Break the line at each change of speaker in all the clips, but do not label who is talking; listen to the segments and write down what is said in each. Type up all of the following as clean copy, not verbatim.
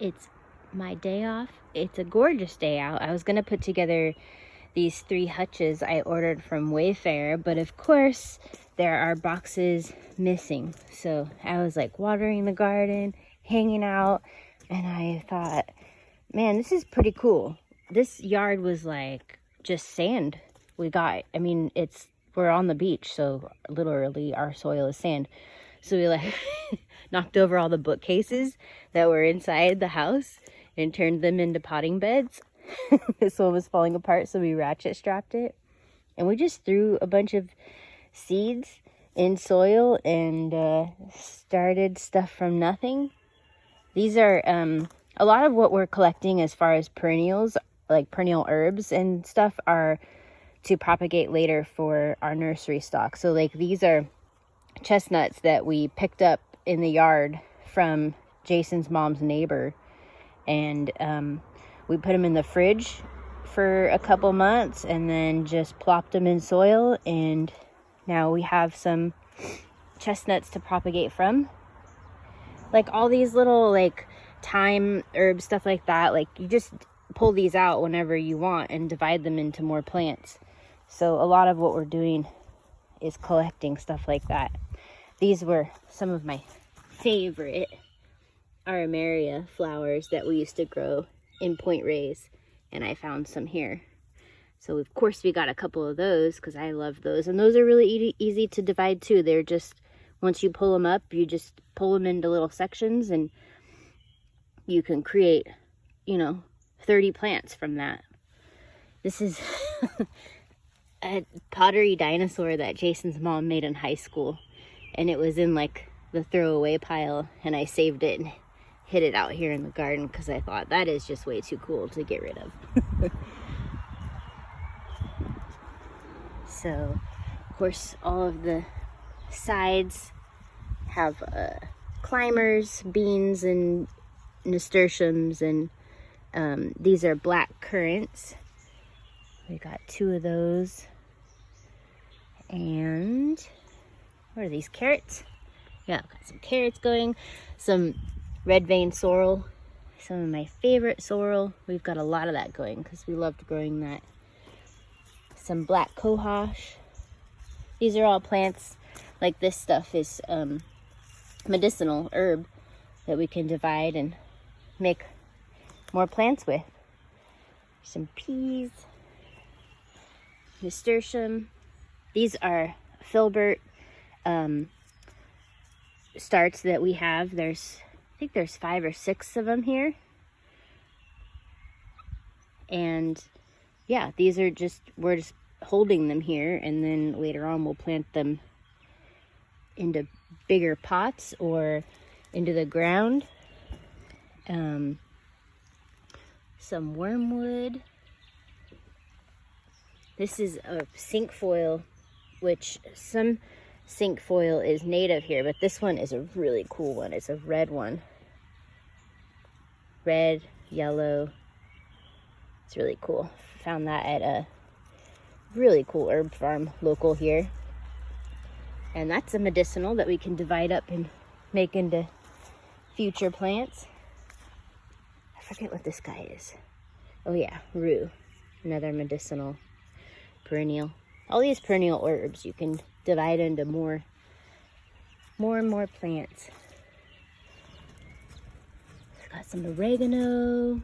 It's my day off. It's a gorgeous day out. I was gonna put together these 3 hutches I ordered from Wayfair, but of course there are boxes missing. So I was like watering the garden, hanging out, and I thought, man, this is pretty cool. This yard was like just sand. We're on the beach, so literally our soil is sand. So we like knocked over all the bookcases that were inside the house and turned them into potting beds. This one was falling apart, so we ratchet strapped it. And we just threw a bunch of seeds in soil and started stuff from nothing. These are a lot of what we're collecting as far as perennials, like perennial herbs and stuff, are to propagate later for our nursery stock. So like these are chestnuts that we picked up in the yard from Jason's mom's neighbor, and we put them in the fridge for a couple months and then just plopped them in soil, and now we have some chestnuts to propagate from. Like all these little like thyme herbs, stuff like that, like you just pull these out whenever you want and divide them into more plants. So a lot of what we're doing is collecting stuff like that. These were some of my favorite Aramaria flowers that we used to grow in Point Reyes, and I found some here. So of course we got a couple of those because I love those, and those are really easy to divide too. They're just, once you pull them up, you just pull them into little sections and you can create, 30 plants from that. This is a pottery dinosaur that Jason's mom made in high school, and it was in like the throwaway pile, and I saved it and hid it out here in the garden because I thought that is just way too cool to get rid of. So of course all of the sides have climbers, beans, and nasturtiums, and these are black currants. We got 2 of those. And what are these, carrots? Yeah, got some carrots going, some red vein sorrel, some of my favorite sorrel. We've got a lot of that going because we loved growing that. Some black cohosh. These are all plants. Like this stuff is medicinal herb that we can divide and make more plants with. Some peas, nasturtium. These are filbert starts that we have. I think there's 5 or 6 of them here. And yeah, these are we're just holding them here, and then later on we'll plant them into bigger pots or into the ground. Some wormwood. This is a cinquefoil, which some cinquefoil is native here, but this one is a really cool one. It's a red one. Red, yellow. It's really cool. Found that at a really cool herb farm local here. And that's a medicinal that we can divide up and make into future plants. I forget what this guy is. Oh yeah, rue. Another medicinal perennial. All these perennial herbs you can divide into more and more plants. Got some oregano,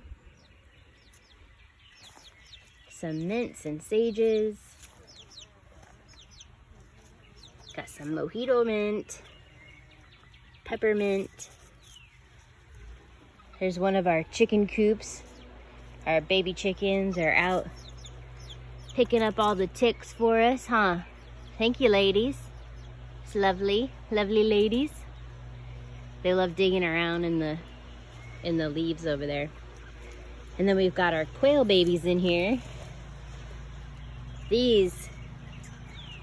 some mints and sages. Got some mojito mint, peppermint. There's one of our chicken coops. Our baby chickens are out picking up all the ticks for us, huh? Thank you, ladies. It's lovely, lovely ladies. They love digging around in the leaves over there. And then we've got our quail babies in here. These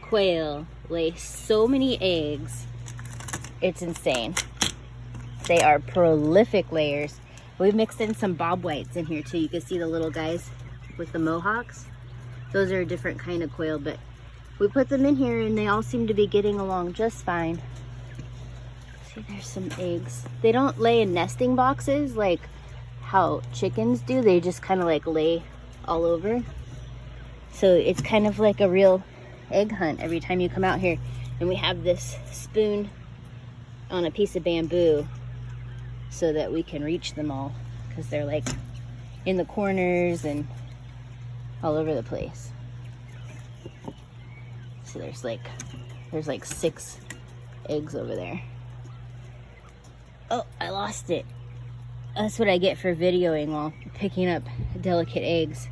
quail lay so many eggs. It's insane. They are prolific layers. We've mixed in some bob whites in here too. You can see the little guys with the mohawks. Those are a different kind of quail, but we put them in here and they all seem to be getting along just fine. See, there's some eggs. They don't lay in nesting boxes like how chickens do. They just kind of like lay all over. So it's kind of like a real egg hunt every time you come out here. And we have this spoon on a piece of bamboo so that we can reach them all, because they're like in the corners and all over the place. So there's like 6 eggs over there. Oh, I lost it. That's what I get for videoing while picking up delicate eggs.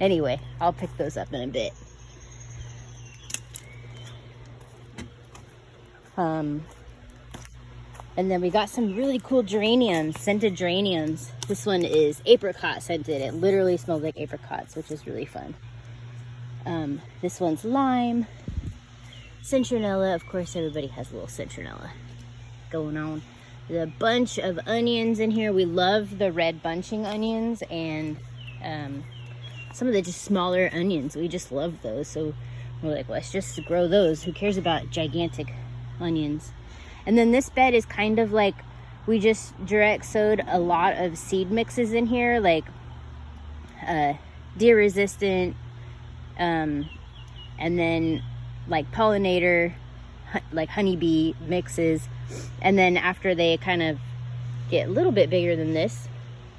Anyway, I'll pick those up in a bit. And then we got some really cool geraniums, scented geraniums. This one is apricot scented. It literally smells like apricots, which is really fun. This one's lime. Citronella, of course, everybody has a little citronella going on. There's a bunch of onions in here. We love the red bunching onions and some of the just smaller onions. We just love those. So we're like, let's just grow those. Who cares about gigantic onions? And then this bed is kind of like, we just direct sowed a lot of seed mixes in here, like deer resistant, and then like pollinator, like honeybee mixes. And then after they kind of get a little bit bigger than this,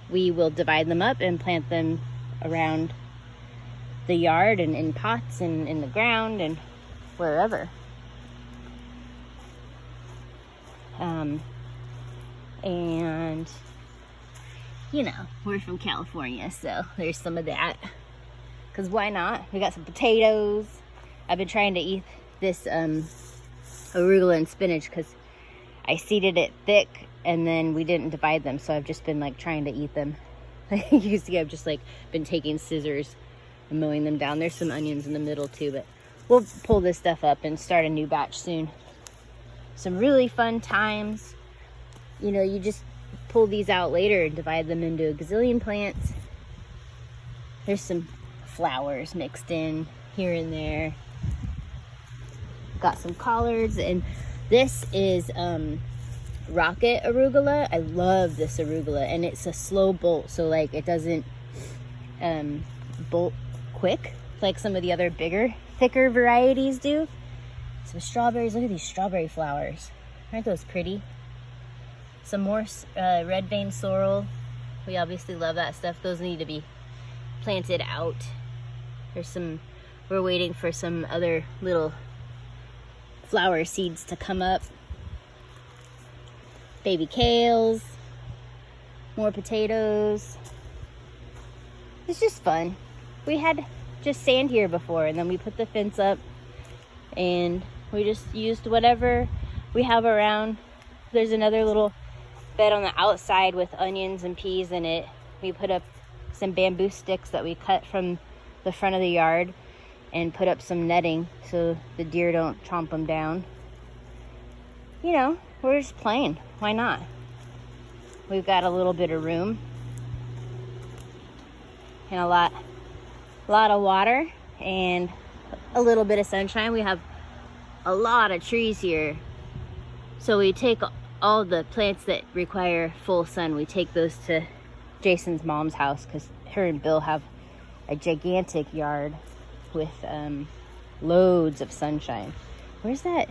we will divide them up and plant them around the yard and in pots and in the ground and wherever. And you know, we're from California, so there's some of that, because why not? We got some potatoes. I've been trying to eat this arugula and spinach because I seeded it thick and then we didn't divide them, so I've just been like trying to eat them. You can see I've just like been taking scissors and mowing them down. There's some onions in the middle too, but we'll pull this stuff up and start a new batch soon. Some really fun times. You know, you just pull these out later and divide them into a gazillion plants. There's some flowers mixed in here and there. Got some collards, and this is rocket arugula. I love this arugula, and it's a slow bolt, so like it doesn't bolt quick like some of the other bigger, thicker varieties do. Some strawberries. Look at these strawberry flowers. Aren't those pretty? Some more red vein sorrel. We obviously love that stuff. Those need to be planted out. There's some, we're waiting for some other little flower seeds to come up. Baby kales. More potatoes. It's just fun. We had just sand here before, and then we put the fence up and we just used whatever we have around. There's another little bed on the outside with onions and peas in it. We put up some bamboo sticks that we cut from the front of the yard and put up some netting so the deer don't chomp them down. You know, we're just playing. Why not? We've got a little bit of room and a lot of water and a little bit of sunshine. We have a lot of trees here, so we take all the plants that require full sun, we take those to Jason's mom's house, because her and Bill have a gigantic yard with loads of sunshine. Where's that?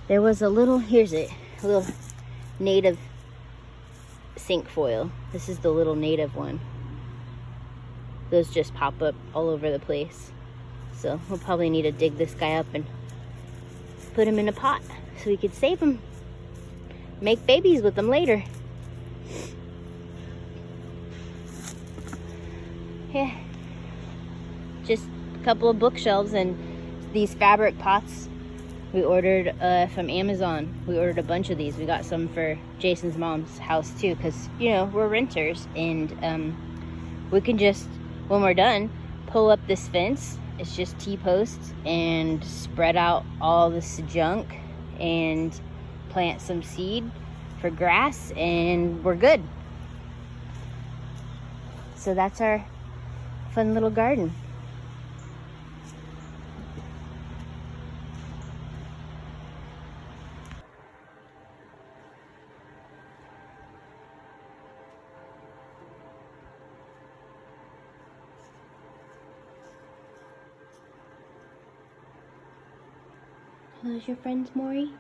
There was a little, here's it, a little native cinquefoil. This is the little native one. Those just pop up all over the place. So we'll probably need to dig this guy up and put him in a pot so we could save him. Make babies with them later. Yeah. Just a couple of bookshelves and these fabric pots we ordered from Amazon. We ordered a bunch of these. We got some for Jason's mom's house too, because, you know, we're renters, and we can just, when we're done, pull up this fence. It's just T-posts and spread out all this junk and plant some seed for grass, and we're good. So that's our fun little garden. Those your friends, Maury?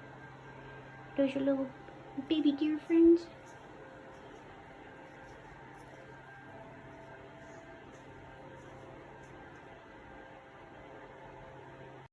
Those your little baby deer friends?